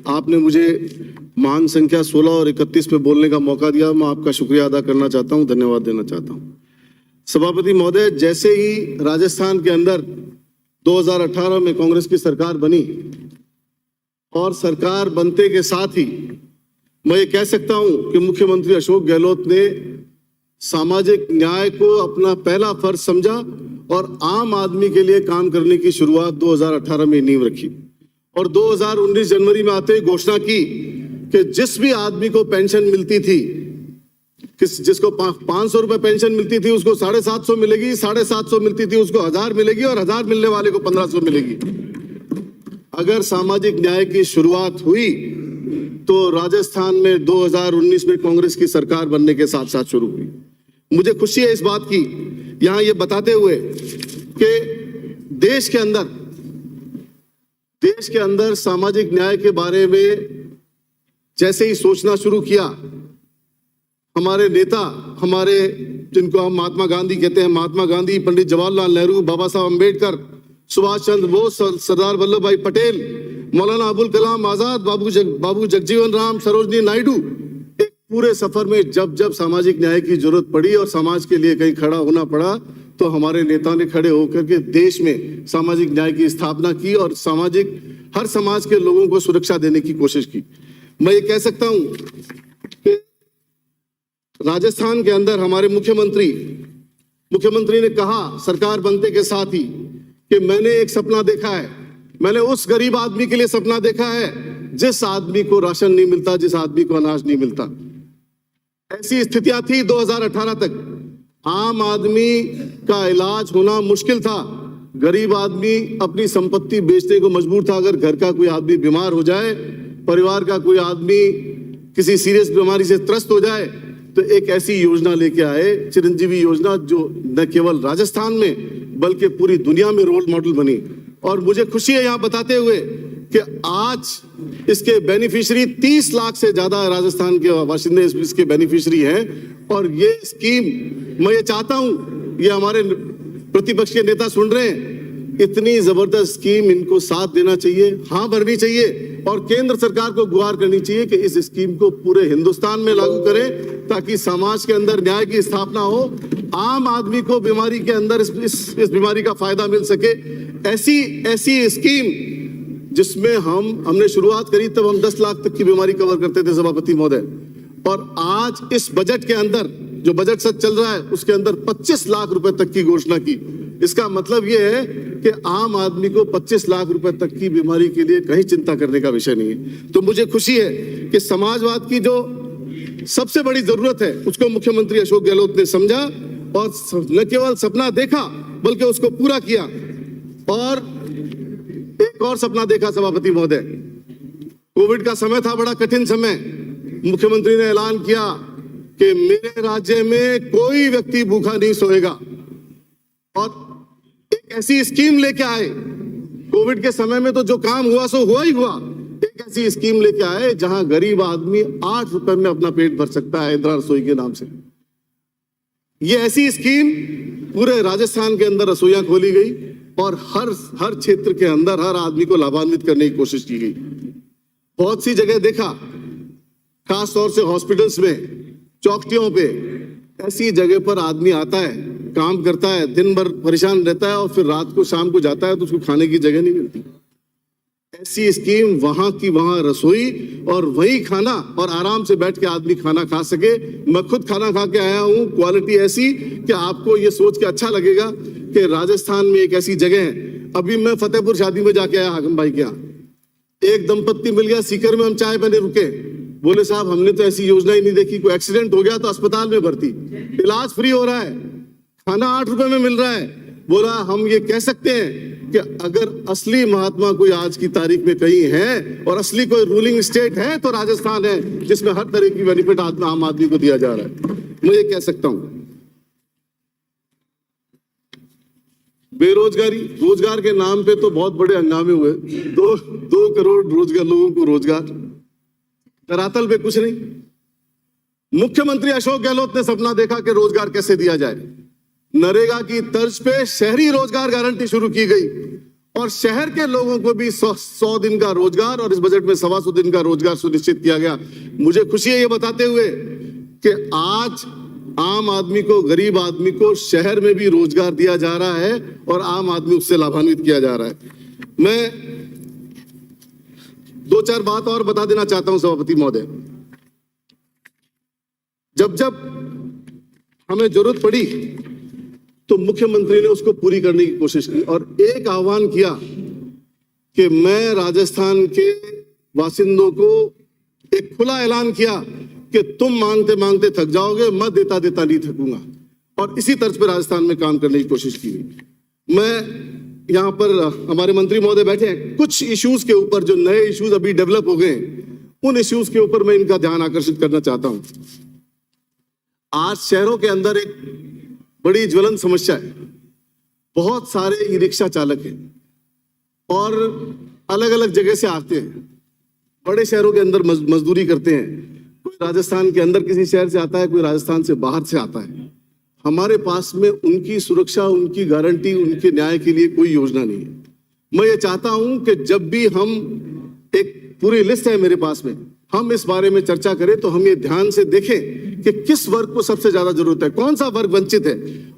आपने मुझे महान संख्या 16 और 31 पे बोलने का मौका दिया। मैं आपका शुक्रिया अदा करना चाहता हूं, धन्यवाद देना चाहता हूं। सभापति महोदय, जैसे ही राजस्थान के अंदर 2018 में कांग्रेस की सरकार बनी और सरकार बनते के साथ ही मैं ये कह सकता हूं कि मुख्यमंत्री अशोक गहलोत ने सामाजिक न्याय को अपना पहला फर्ज समझा और आम आदमी के लिए काम करने की शुरुआत 2018 में नींव रखी और 2019 जनवरी में आते ही घोषणा की कि जिस भी आदमी को पेंशन मिलती थी, जिसको 500 रुपए पेंशन मिलती थी उसको 750 मिलेगी, 750 मिलती थी उसको 1000 मिलेगी और 1000 मिलने वाले को 1500 मिलेगी। अगर सामाजिक न्याय की शुरुआत हुई तो राजस्थान में 2019 में कांग्रेस की सरकार बनने के साथ साथ शुरू हुई। मुझे खुशी है इस बात की यहां ये बताते हुए कि देश के अंदर सामाजिक न्याय के बारे में जैसे ही सोचना शुरू किया, हमारे नेता, हमारे जिनको हम महात्मा गांधी कहते हैं, महात्मा गांधी, पंडित जवाहरलाल नेहरू, बाबा साहब अम्बेडकर, सुभाष चंद्र बोस, सरदार वल्लभ भाई पटेल, मौलाना अबुल कलाम आजाद, बाबू जगजीवन राम, सरोजनी नायडू, एक पूरे सफर में जब जब सामाजिक न्याय की जरूरत पड़ी और समाज के लिए कहीं खड़ा होना पड़ा तो हमारे नेताओं ने खड़े होकर के देश में सामाजिक न्याय की स्थापना की और हर समाज के लोगों को सुरक्षा देने की कोशिश की। मैं ये कह सकता हूं कि राजस्थान के अंदर हमारे मुख्यमंत्री ने कहा सरकार बनते के साथ ही कि मैंने एक सपना देखा है, मैंने उस गरीब आदमी के लिए सपना देखा है जिस आदमी को राशन नहीं मिलता, जिस आदमी को अनाज नहीं मिलता। ऐसी स्थितियां थी 2018 तक। आम आदमी का इलाज होना मुश्किल था, गरीब आदमी अपनी संपत्ति बेचने को मजबूर था। अगर घर का कोई आदमी बीमार हो जाए, परिवार का कोई आदमी किसी सीरियस बीमारी से त्रस्त हो जाए तो एक ऐसी योजना लेके आए, चिरंजीवी योजना, जो न केवल राजस्थान में बल्कि पूरी दुनिया में रोल मॉडल बनी। और मुझे खुशी है यहां बताते हुए कि आज इसके बेनिफिशियरी 30 लाख से ज्यादा राजस्थान के बाशिंदे इसके बेनिफिशियरी हैं। और ये स्कीम, मैं ये चाहता हूं, ये हमारे प्रतिपक्ष के नेता सुन रहे हैं, इतनी जबरदस्त स्कीम, इनको साथ देना चाहिए, हाँ भरनी चाहिए और केंद्र सरकार को गुहार करनी चाहिए कि इस स्कीम को पूरे हिंदुस्तान में लागू करें ताकि समाज के अंदर न्याय की स्थापना हो, आम आदमी को बीमारी के अंदर इस बीमारी का फायदा मिल सके। ऐसी स्कीम जिसमें हमने शुरुआत करी तब हम 10 लाख तक की बीमारी कवर करते थे सभापति महोदय, और आज इस बजट के अंदर जो बजट सच चल रहा है उसके अंदर 25 लाख रुपए तक की घोषणा की। इसका मतलब यह है कि आम आदमी को 25 लाख रुपए तक की बीमारी के लिए कहीं चिंता करने का विषय नहीं है। तो मुझे खुशी है कि समाजवाद की जो सबसे बड़ी जरूरत है उसको मुख्यमंत्री अशोक गहलोत ने समझा और न केवल सपना देखा बल्कि उसको पूरा किया। और एक और सपना देखा सभापति महोदय, कोविड का समय था, बड़ा कठिन समय। मुख्यमंत्री ने ऐलान किया कि मेरे राज्य में कोई व्यक्ति भूखा नहीं सोएगा और एक ऐसी स्कीम लेके आए। कोविड के समय में तो जो काम हुआ सो हुआ ही हुआ। एक ऐसी स्कीम लेके आए जहां गरीब आदमी 8 रुपए में अपना पेट भर सकता है, इंदिरा रसोई के नाम से। ये ऐसी स्कीम पूरे राजस्थान के अंदर रसोइयां खोली गई और हर क्षेत्र के अंदर हर आदमी को लाभान्वित करने की कोशिश की गई। बहुत सी जगह देखा, खास तौर से हॉस्पिटल्स में, चौकियों पे, ऐसी जगह पर आदमी आता है, काम करता है, दिन भर परेशान रहता है और फिर रात को शाम को जाता है तो उसको खाने की जगह नहीं मिलती। ऐसी स्कीम, वहां की वहां रसोई और वही खाना, और आराम से बैठ के आदमी खाना खा सके। मैं खुद खाना खा के आया हूं, क्वालिटी ऐसी कि आपको ये सोच के अच्छा लगेगा कि राजस्थान में एक ऐसी जगह है। अभी मैं फतेहपुर शादी में जाके आया हाकिम भाई के यहाँ, एक दंपत्ति मिल गया, सीकर में हम चाय पीने रुके, बोले साहब हमने तो ऐसी योजना ही नहीं देखी, कोई एक्सीडेंट हो गया तो अस्पताल में भर्ती, इलाज फ्री हो रहा है, खाना 8 रुपए में मिल रहा है। बोला हम ये कह सकते हैं कि अगर असली महात्मा कोई आज की तारीख में कहीं है और असली कोई रूलिंग स्टेट है तो राजस्थान है, जिसमें हर तरह की बेनिफिट आम आदमी को दिया जा रहा है। मैं ये कह सकता हूं। बेरोजगारी, रोजगार के नाम पे तो बहुत बड़े हंगामे हुए। 2 करोड़ रोजगार, लोगों को रोजगार, धरातल पे कुछ नहीं। मुख्यमंत्री अशोक गहलोत ने सपना देखा कि रोजगार कैसे दिया जाए। नरेगा की तर्ज पे शहरी रोजगार गारंटी शुरू की गई और शहर के लोगों को भी 100 दिन का रोजगार और इस बजट में 125 दिन का रोजगार सुनिश्चित किया गया। मुझे खुशी है ये बताते हुए कि आज आम आदमी को, गरीब आदमी को शहर में भी रोजगार दिया जा रहा है और आम आदमी उससे लाभान्वित किया जा रहा है। मैं 2-4 बात और बता देना चाहता हूं सभापति महोदय। जब जब हमें जरूरत पड़ी तो मुख्यमंत्री ने उसको पूरी करने की कोशिश की और एक आह्वान किया कि मैं राजस्थान के बासिंदों को एक खुला ऐलान किया कि तुम मांगते मांगते थक जाओगे, मैं देता देता नहीं थकूंगा। और इसी तर्ज पर राजस्थान में काम करने की कोशिश की। मैं यहाँ पर हमारे मंत्री महोदय बैठे हैं, कुछ इश्यूज के ऊपर जो नए इश्यूज अभी डेवलप हो गए, उन इश्यूज के ऊपर मैं इनका ध्यान आकर्षित करना चाहता हूं। आज शहरों के अंदर एक बड़ी ज्वलंत समस्या है। बहुत सारे ई रिक्शा चालक हैं और अलग अलग जगह से आते हैं, बड़े शहरों के अंदर मजदूरी करते हैं। कोई राजस्थान के अंदर किसी शहर से आता है, कोई राजस्थान से बाहर से आता है। हमारे पास में उनकी सुरक्षा, उनकी गारंटी, उनके न्याय के लिए कोई योजना नहीं है। मैं ये चाहता हूं कि जब भी हम, एक पूरी लिस्ट है मेरे पास में, हम इस बारे में चर्चा करें तो हम ये ध्यान से देखें कि किस वर्ग को सबसे ज्यादा जरूरत है, कौन सा वर्ग वंचित है,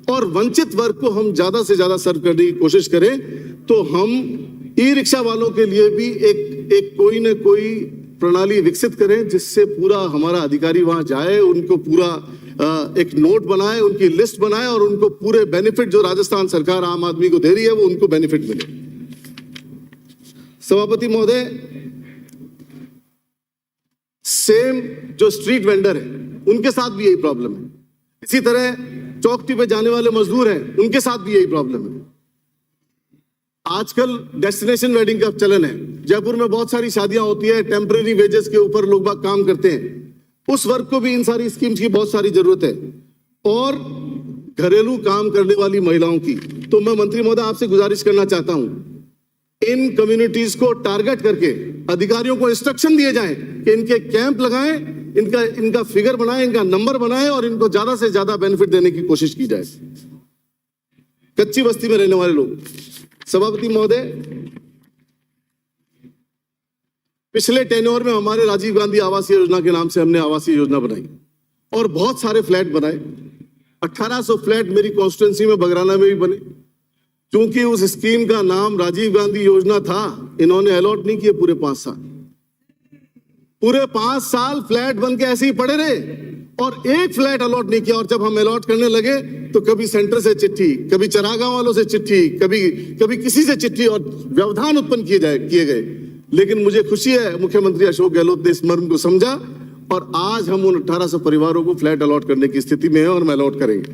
और वंचित वर्ग को हम ज्यादा से ज्यादा सर्व करने की कोशिश करें। तो हम ई रिक्शा वालों के लिए भी एक कोई न कोई प्रणाली विकसित करें जिससे पूरा हमारा अधिकारी वहां जाए, उनको पूरा एक नोट बनाए, उनकी लिस्ट बनाए और उनको पूरे बेनिफिट जो राजस्थान सरकार आम आदमी को दे रही है वो उनको बेनिफिट मिले। सभापति महोदय, सेम जो स्ट्रीट वेंडर है उनके साथ भी यही प्रॉब्लम है। इसी तरह चौकटी पे जाने वाले मजदूर हैं, उनके साथ भी यही प्रॉब्लम है। आजकल डेस्टिनेशन वेडिंग का चलन है। जयपुर में बहुत सारी शादियां होती है, टेम्परेरी वेजेस के ऊपर लोग बाग काम करते हैं। उस वर्ग को भी इन सारी स्कीम्स की बहुत सारी जरूरत है। और घरेलू काम करने वाली महिलाओं की, तो मैं मंत्री महोदय आपसे गुजारिश करना चाहता हूं, इन कम्युनिटीज को टारगेट करके अधिकारियों को इंस्ट्रक्शन दिए जाएं कि इनके कैंप लगाएं, इनका फिगर बनाएं, इनका नंबर बनाएं और इनको ज्यादा से ज्यादा बेनिफिट देने की कोशिश की जाए। कच्ची बस्ती में रहने वाले लोग, सभापति महोदय, पिछले टेन्योर में हमारे राजीव गांधी आवासीय योजना के नाम से हमने आवासीय योजना बनाई और बहुत सारे फ्लैट बनाए। 1800 फ्लैट मेरी कॉन्स्टिट्यूंसी में बगराना में भी बने। क्योंकि उस स्कीम का नाम राजीव गांधी योजना था, इन्होंने अलॉट नहीं किए पूरे 5 साल। पूरे 5 साल फ्लैट बन के ऐसे ही पड़े रहे और एक फ्लैट अलॉट नहीं किया। और जब हम अलॉट करने लगे तो कभी सेंटर से चिट्ठी, कभी चरागांव वालों से चिट्ठी, कभी किसी से चिट्ठी और व्यवधान उत्पन्न किए गए। लेकिन मुझे खुशी है मुख्यमंत्री अशोक गहलोत ने इस मर्म को समझा और आज हम उन 1800 परिवारों को फ्लैट अलॉट करने की स्थिति में है और हम अलॉट करेंगे।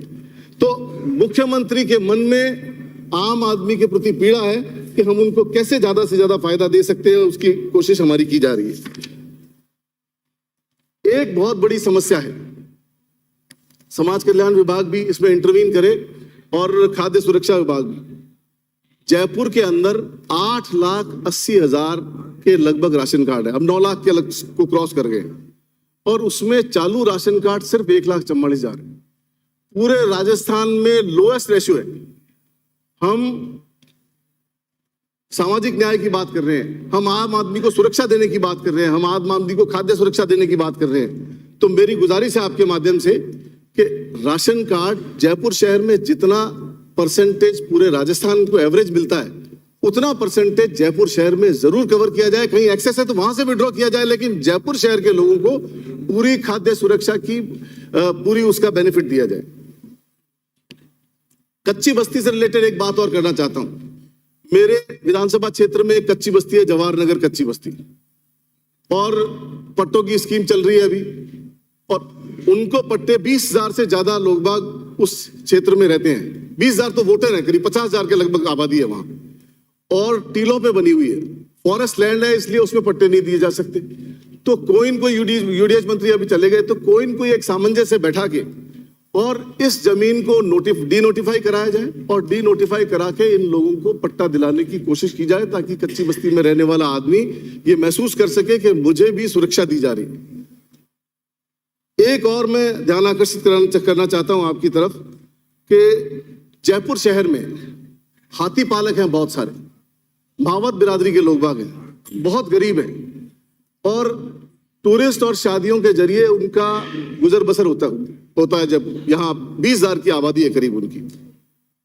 तो मुख्यमंत्री के मन में आम आदमी के प्रति पीड़ा है कि हम उनको कैसे ज्यादा से ज्यादा फायदा दे सकते हैं, उसकी कोशिश हमारी की जा रही है। एक बहुत बड़ी समस्या है, समाज कल्याण विभाग भी इसमें इंटरवीन करे और खाद्य सुरक्षा विभाग भी। जयपुर के अंदर 8,80,000 के लगभग राशन कार्ड है, अब 9 लाख के अलग को क्रॉस कर गए और उसमें चालू राशन कार्ड सिर्फ 1,44,000 है। पूरे राजस्थान में लोएस्ट रेशियो है। हम सामाजिक न्याय की बात कर रहे हैं, हम आम आदमी को सुरक्षा देने की बात कर रहे हैं, हम आम आदमी को खाद्य सुरक्षा देने की बात कर रहे हैं। तो मेरी गुजारिश है आपके माध्यम से कि राशन कार्ड जयपुर शहर में जितना परसेंटेज पूरे राजस्थान को एवरेज मिलता है उतना परसेंटेज जयपुर शहर में जरूर कवर किया जाए। कहीं एक्सेस है तो वहां से विड्रॉ किया जाए, लेकिन जयपुर शहर के लोगों को पूरी खाद्य सुरक्षा की पूरी उसका बेनिफिट दिया जाए। कच्ची बस्ती से रिलेटेड एक बात और करना चाहता हूं। मेरे विधानसभा क्षेत्र में एक कच्ची बस्ती है, जवाहर नगर कच्ची बस्ती, और पट्टों की स्कीम चल रही है अभी और उनको पट्टे 20,000 से ज्यादा लोग बाग उस क्षेत्र में रहते हैं। 20,000 तो वोटर है, करीब 50,000 के लगभग आबादी है वहां और टीलों पे बनी हुई है। फॉरेस्ट लैंड है इसलिए उसमें पट्टे नहीं दिए जा सकते। तो कोई न कोई यूडीएच मंत्री अभी चले गए, तो कोई न कोई एक सामंजस्य बैठा के और इस जमीन को डीनोटिफाई कराया जाए और डीनोटिफाई करा के इन लोगों को पट्टा दिलाने की कोशिश की जाए ताकि कच्ची बस्ती में रहने वाला आदमी ये महसूस कर सके कि मुझे भी सुरक्षा दी जा रही है। एक और मैं ध्यान आकर्षित करना चाहता हूं आपकी तरफ कि जयपुर शहर में हाथी पालक हैं बहुत सारे भावत बिरादरी के लोग बाग हैं, बहुत गरीब हैं, और टूरिस्ट और शादियों के जरिए उनका गुजर बसर होता है। जब यहाँ 20,000 की आबादी है करीब उनकी,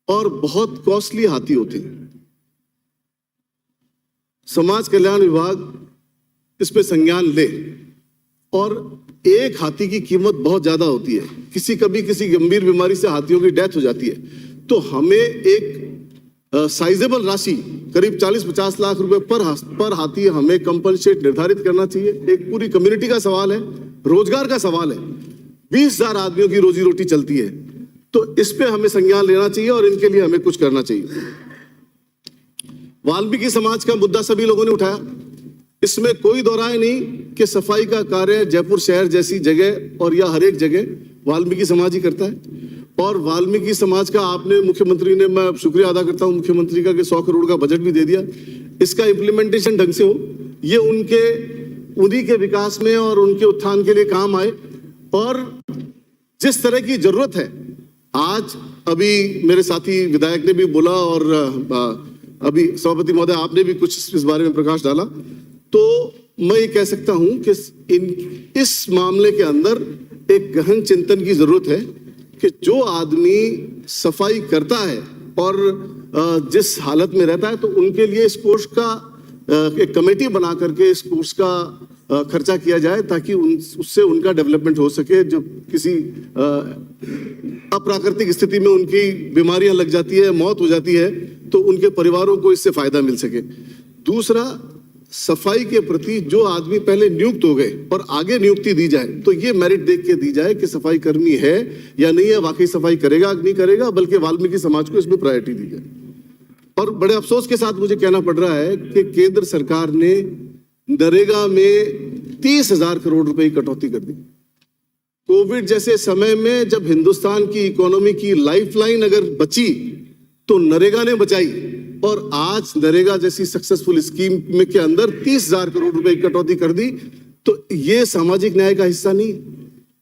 और बहुत कॉस्टली हाथी होते हैं। समाज कल्याण विभाग इस पे संज्ञान ले, और एक हाथी की कीमत बहुत ज्यादा होती है। कभी किसी गंभीर बीमारी से हाथियों की डेथ हो जाती है, तो हमें एक साइजेबल राशि करीब 40-50 लाख रुपए पर हाथी हमें कंपनसेट निर्धारित करना चाहिए। एक पूरी कम्युनिटी का सवाल है, रोजगार का सवाल है, 20,000 आदमियों की रोजी रोटी चलती है, तो इस पे हमें संज्ञान लेना चाहिए और इनके लिए हमें कुछ करना चाहिए। वाल्मीकि समाज का मुद्दा सभी लोगों ने उठाया, इसमें कोई दो राय नहीं कि सफाई का कार्य जयपुर शहर जैसी जगह और या हर एक जगह वाल्मीकि समाज ही करता है। और वाल्मीकि समाज का आपने, मुख्यमंत्री ने, मैं शुक्रिया अदा करता हूं मुख्यमंत्री का कि 100 करोड़ का बजट भी दे दिया। इसका इम्प्लीमेंटेशन ढंग से हो, ये उन्हीं के विकास में और उनके उत्थान के लिए काम आए। और जिस तरह की जरूरत है आज, अभी मेरे साथी विधायक ने भी बोला और अभी सभापति महोदय आपने भी कुछ इस बारे में प्रकाश डाला, तो मैं ये कह सकता हूं कि इस मामले के अंदर एक गहन चिंतन की जरूरत है कि जो आदमी सफाई करता है और जिस हालत में रहता है, तो उनके लिए इस कोर्स का एक कमेटी बना करके इस कोर्स का खर्चा किया जाए, ताकि उससे उनका डेवलपमेंट हो सके। जब किसी अप्राकृतिक स्थिति में उनकी बीमारियां लग जाती है, मौत हो जाती है, तो उनके परिवारों को इससे फायदा मिल सके। दूसरा, सफाई के प्रति जो आदमी पहले नियुक्त हो गए और आगे नियुक्ति दी जाए, तो ये मेरिट देख के दी जाए कि सफाई कर्मी है या नहीं है, वाकई सफाई करेगा नहीं करेगा, बल्कि वाल्मीकि समाज को इसमें प्रायोरिटी दी जाए। और बड़े अफसोस के साथ मुझे कहना पड़ रहा है कि केंद्र सरकार ने नरेगा में 30,000 करोड़ रुपए की कटौती कर दी। कोविड जैसे समय में जब हिंदुस्तान की इकोनॉमी की लाइफलाइन अगर बची, तो नरेगा ने बचाई। और आज नरेगा जैसी सक्सेसफुल स्कीम में के अंदर 30,000 करोड़ रुपए की कटौती कर दी, तो ये सामाजिक न्याय का हिस्सा नहीं।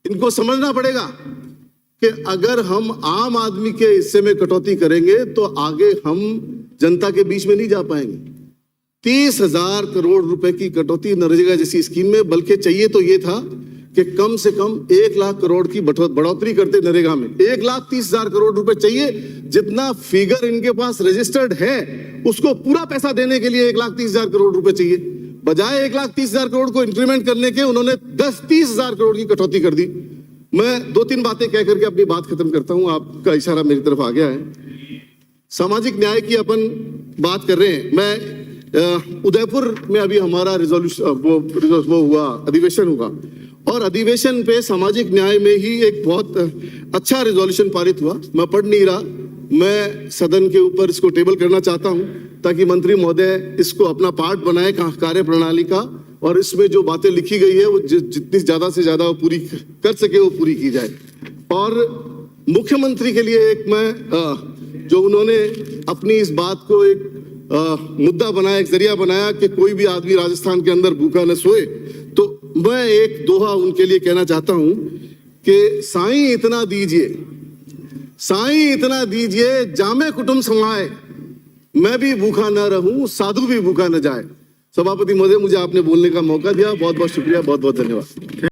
इनको समझना पड़ेगा कि अगर हम आम आदमी के हिस्से में कटौती करेंगे तो आगे हम जनता के बीच में नहीं जा पाएंगे। 30,000 करोड़ रुपए की कटौती नरेगा जैसी स्कीम में, बल्कि चाहिए तो ये था कि कम से कम 1 लाख करोड़ की बढ़ोतरी करते नरेगा में। 1,30,000 करोड़ रुपए चाहिए, जितना फिगर इनके पास रजिस्टर्ड है उसको पूरा पैसा देने के लिए 1,30,000 करोड़ रुपए चाहिए। बजाय 1,30,000 करोड़ को इंक्रीमेंट करने के उन्होंने 30,000 करोड़ की कटौती कर दी। मैं 2-3 बातें कह करके अपनी बात खत्म करता हूं, आपका इशारा मेरी तरफ आ गया है। सामाजिक न्याय की अपन बात कर रहे हैं। मैं उदयपुर में अभी हमारा वो हुआ, अधिवेशन हुआ, और अधिवेशन पे सामाजिक न्याय में ही एक बहुत अच्छा रिजोल्यूशन पारित हुआ। मैं पढ़ नहीं रहा, मैं सदन के ऊपर इसको टेबल करना चाहता हूं, ताकि मंत्री महोदय इसको अपना पार्ट बनाए कार्य प्रणाली का, और इसमें जो बातें लिखी गई है वो जितनी ज्यादा से ज्यादा पूरी कर सके वो पूरी की जाए। और मुख्यमंत्री के लिए एक मैं जो उन्होंने अपनी इस बात को एक मुद्दा बनाया, एक जरिया बनाया कि कोई भी आदमी राजस्थान के अंदर भूखा न सोए, तो मैं एक दोहा उनके लिए कहना चाहता हूं कि साईं इतना दीजिए, साईं इतना दीजिए, जामे कुटुंब समाए, मैं भी भूखा न रहूं, साधु भी भूखा न जाए। सभापति महोदय, मुझे आपने बोलने का मौका दिया, बहुत बहुत शुक्रिया, बहुत बहुत धन्यवाद।